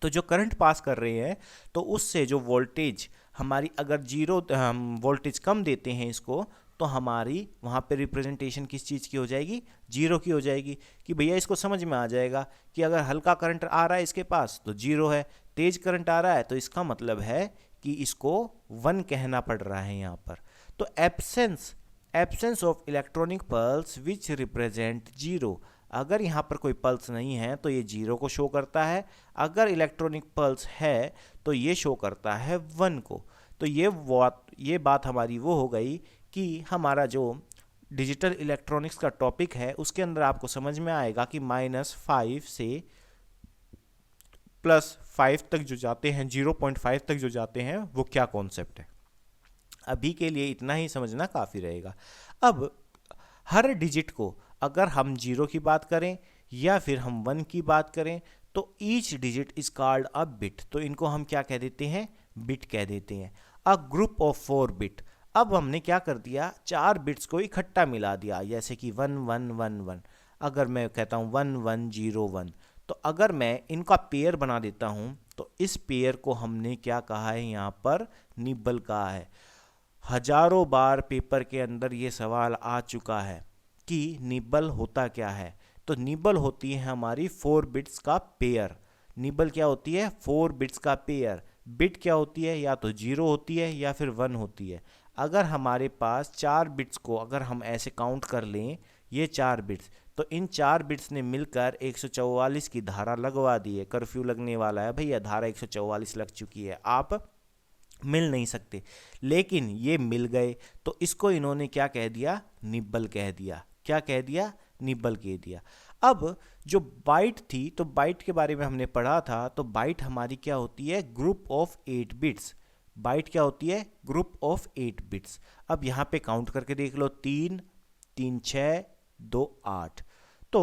Speaker 1: तो जो करंट पास कर रहे हैं तो उससे जो वोल्टेज हमारी, अगर 0 हम वोल्टेज कम देते हैं इसको, तो हमारी वहाँ पे रिप्रेजेंटेशन किस चीज़ की हो जाएगी? 0 की हो जाएगी। कि भैया इसको समझ में आ जाएगा कि अगर हल्का करंट आ रहा है इसके पास तो 0 है, तेज करंट आ रहा है तो इसका मतलब है कि इसको 1 कहना पड़ रहा है यहाँ पर। तो absence of electronic pulse which represent 0। अगर यहाँ पर कोई पल्स नहीं है तो ये 0 को शो करता है। अगर इलेक्ट्रॉनिक पल्स है तो ये शो करता है 1 को। तो ये बात हमारी वो हो गई कि हमारा जो डिजिटल इलेक्ट्रॉनिक्स का टॉपिक है उसके अंदर आपको समझ में आएगा कि -5 से +5 तक जो जाते हैं, 0.5 तक जो जाते हैं, वो क्या कॉन्सेप्ट है। अभी के लिए इतना ही समझना काफ़ी रहेगा। अब हर डिजिट को अगर हम 0 की बात करें या फिर हम 1 की बात करें तो each digit is called a bit. तो इनको हम क्या कह देते हैं? बिट कह देते हैं। A group of 4 bit. अब हमने क्या कर दिया? 4 बिट्स को इकट्ठा मिला दिया, जैसे कि 1 1 1 1। अगर मैं कहता हूँ 1 1 0 1, तो अगर मैं इनका पेयर बना देता हूँ तो इस पेयर को हमने क्या कहा है? यहाँ पर निबल कहा है। हजारों बार पेपर के अंदर ये सवाल आ चुका है कि निबल होता क्या है। तो निबल होती है हमारी 4 बिट्स का पेयर। निबल क्या होती है? 4 बिट्स का पेयर। बिट क्या होती है? या तो 0 होती है या फिर 1 होती है। अगर हमारे पास 4 बिट्स को अगर हम ऐसे काउंट कर लें, ये 4 बिट्स, तो इन 4 बिट्स ने मिलकर 144 की धारा लगवा दी है। कर्फ्यू लगने वाला है भैया, धारा 144 लग चुकी है, आप मिल नहीं सकते। लेकिन ये मिल गए, तो इसको इन्होंने क्या कह दिया? निबल कह दिया। क्या कह दिया? निबल कह दिया। अब जो बाइट थी, तो बाइट के बारे में हमने पढ़ा था, तो बाइट हमारी क्या होती है? Group of 8 bits. बाइट क्या होती है? Group of 8 bits. अब यहाँ पे काउंट करके देख लो, 3 3 6 2 8। तो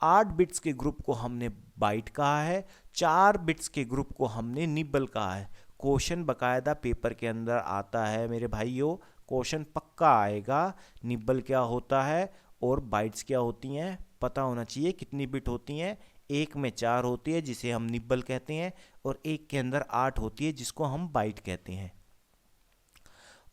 Speaker 1: 8 बिट्स के ग्रुप को हमने बाइट कहा है, 4 बिट्स के ग्रुप को हमने निबल कहा है। क्वेश्चन बकायदा पेपर के अंदर आता है मेरे भाइयों, क्वेश्चन पक्का आएगा। निबल क्या होता है और बाइट्स क्या होती हैं पता होना चाहिए। कितनी बिट होती हैं? एक में 4 होती है जिसे हम निबल कहते हैं, और एक के अंदर 8 होती है जिसको हम बाइट कहते हैं।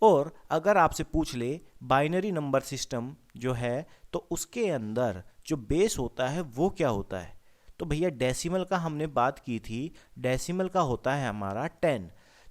Speaker 1: और अगर आपसे पूछ ले बाइनरी नंबर सिस्टम जो है, तो उसके अंदर जो बेस होता है वो क्या होता है? तो भैया डेसिमल का हमने बात की थी, डेसिमल का होता है हमारा 10।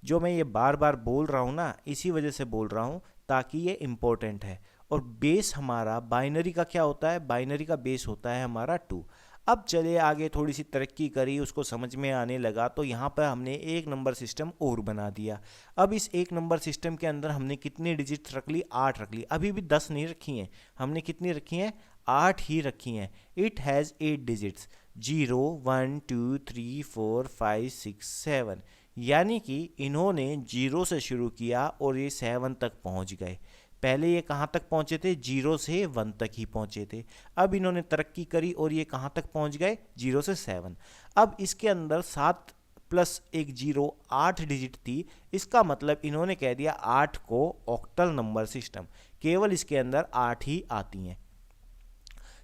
Speaker 1: जो मैं ये बार बार बोल रहा हूँ ना, इसी वजह से बोल रहा हूँ ताकि ये इम्पोर्टेंट है। और बेस हमारा बाइनरी का क्या होता है, बाइनरी का बेस होता है हमारा 2। अब चले आगे, थोड़ी सी तरक्की करी, उसको समझ में आने लगा, तो यहाँ पर हमने एक नंबर सिस्टम और बना दिया। अब इस एक नंबर सिस्टम के अंदर हमने कितनी डिजिट्स रख ली, 8 रख ली। अभी भी 10 नहीं रखी हैं, हमने कितनी रखी हैं, 8 ही रखी हैं। It has 8 digits, 0 1 2 3 4 5 6 7। यानी कि इन्होंने 0 से शुरू किया और ये 7 तक पहुँच गए। पहले ये कहाँ तक पहुँचे थे, 0 से 1 तक ही पहुँचे थे। अब इन्होंने तरक्की करी और ये कहाँ तक पहुँच गए, 0 से 7। अब इसके अंदर 7 प्लस एक 0 8 डिजिट थी। इसका मतलब इन्होंने कह दिया 8 को ऑक्टल नंबर सिस्टम, केवल इसके अंदर 8 ही आती हैं।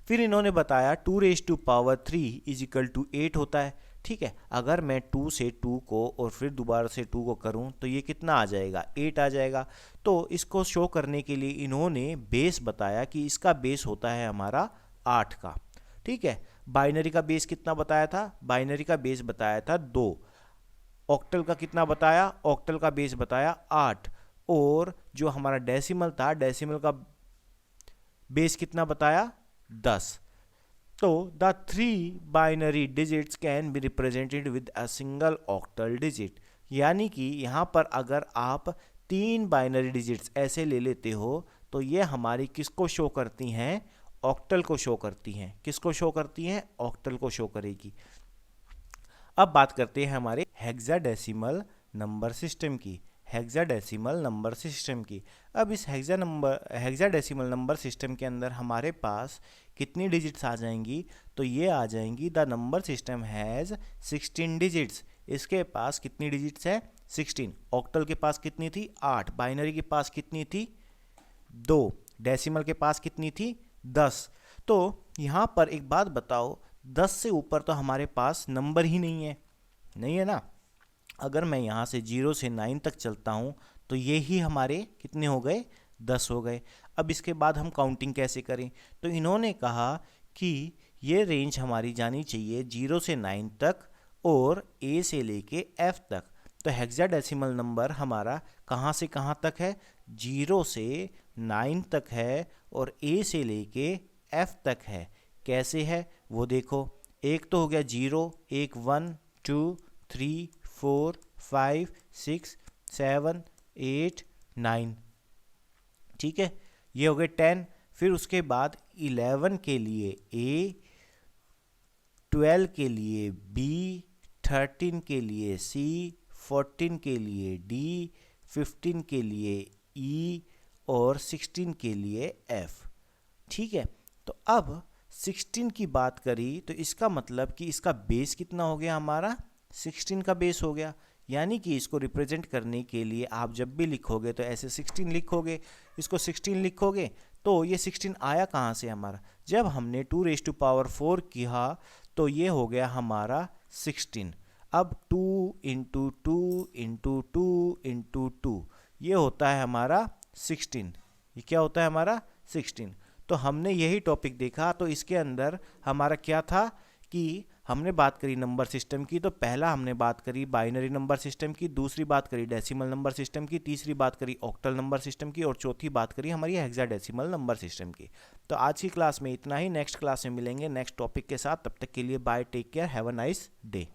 Speaker 1: फिर इन्होंने बताया 2⁻³ इज इक्वल टू 8 होता है। ठीक है, अगर मैं 2 से 2 को और फिर दोबारा से 2 को करूं तो ये कितना आ जाएगा, 8 आ जाएगा। तो इसको शो करने के लिए इन्होंने बेस बताया कि इसका बेस होता है हमारा 8 का। ठीक है, बाइनरी का बेस कितना बताया था, बाइनरी का बेस बताया था 2। ऑक्टल का कितना बताया, ऑक्टल का बेस बताया 8। और जो हमारा डेसिमल था, डेसिमल का बेस कितना बताया, 10। तो the 3 binary digits can be represented with a single octal digit. यानी कि यहाँ पर अगर आप 3 बाइनरी डिजिट्स ऐसे ले लेते हो तो ये हमारी किसको शो करती हैं, ऑक्टल को शो करती हैं। किसको शो करती हैं, ऑक्टल को शो करेगी। अब बात करते हैं हमारे हेक्साडेसिमल नंबर सिस्टम की, हेक्साडेसिमल नंबर सिस्टम की। अब इस हेक्साडेसिमल नंबर सिस्टम के अंदर हमारे पास कितनी डिजिट्स आ जाएंगी, तो ये आ जाएंगी, the number system has 16 digits. इसके पास कितनी डिजिट्स है, 16। ऑक्टल के पास कितनी थी, 8। बाइनरी के पास कितनी थी, 2। डेसिमल के पास कितनी थी, 10। तो यहाँ पर एक बात बताओ, 10 से ऊपर तो हमारे पास नंबर ही नहीं है, नहीं है ना। अगर मैं यहाँ से 0 से 9 तक चलता हूँ तो ये ही हमारे कितने हो गए, 10 हो गए। अब इसके बाद हम काउंटिंग कैसे करें, तो इन्होंने कहा कि ये रेंज हमारी जानी चाहिए 0 से 9 तक और A से लेके F तक। तो हेक्साडेसिमल नंबर हमारा कहाँ से कहाँ तक है, 0 से 9 तक है और A से लेके F तक है। कैसे है वो देखो, एक तो हो गया 0, एक 1 2 3 4 5 6 7 8 9। ठीक है, ये हो गए 10। फिर उसके बाद 11 के लिए A, 12 के लिए B, 13 के लिए C, 14 के लिए D, 15 के लिए E और 16 के लिए F। ठीक है, तो अब 16 की बात करी तो इसका मतलब कि इसका बेस कितना हो गया, हमारा 16 का बेस हो गया। यानी कि इसको रिप्रेजेंट करने के लिए आप जब भी लिखोगे तो ऐसे 16 लिखोगे, इसको 16 लिखोगे। तो ये 16 आया कहाँ से हमारा, जब हमने 2⁻4 किया तो ये हो गया हमारा 16। अब 2 × 2 × 2 × 2 ये होता है हमारा 16। ये क्या होता है हमारा 16। तो हमने यही टॉपिक देखा। तो इसके अंदर हमारा क्या था कि हमने बात करी नंबर सिस्टम की। तो पहला हमने बात करी बाइनरी नंबर सिस्टम की, दूसरी बात करी डेसिमल नंबर सिस्टम की, तीसरी बात करी ऑक्टल नंबर सिस्टम की और चौथी बात करी हमारी हेक्साडेसिमल नंबर सिस्टम की। तो आज की क्लास में इतना ही, नेक्स्ट क्लास में मिलेंगे नेक्स्ट टॉपिक के साथ। तब तक के लिए bye, take care, have a nice day.